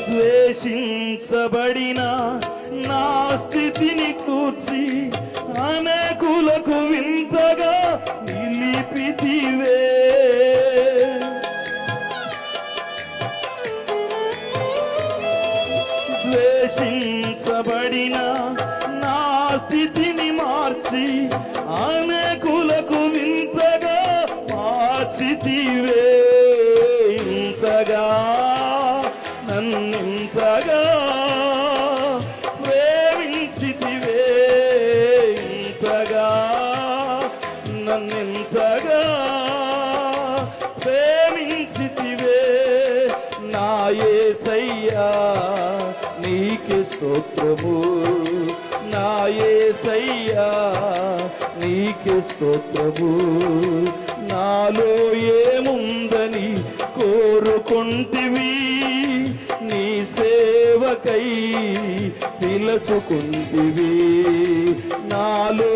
ద్వేషించబడిన నా స్థితిని కూర్చి అనేకులకు వింతగా నిలిపితివే. ద్వేషించబడిన నా స్థితిని మార్చి అనేకులకు వింతగా మార్చితివే. ఇంతగా నన్నింతగా ప్రేమించితివే. ఇంతగా నన్నింతగా ప్రేమించితివే. నా యేసయ్యా నీకే స్తోత్రము. నా యేసయ్యా నీకే స్తోత్రము. నాలో ఏముందని కోరుకుంటివి, నీ సేవకై పిలుచుకుంటివి. నాలో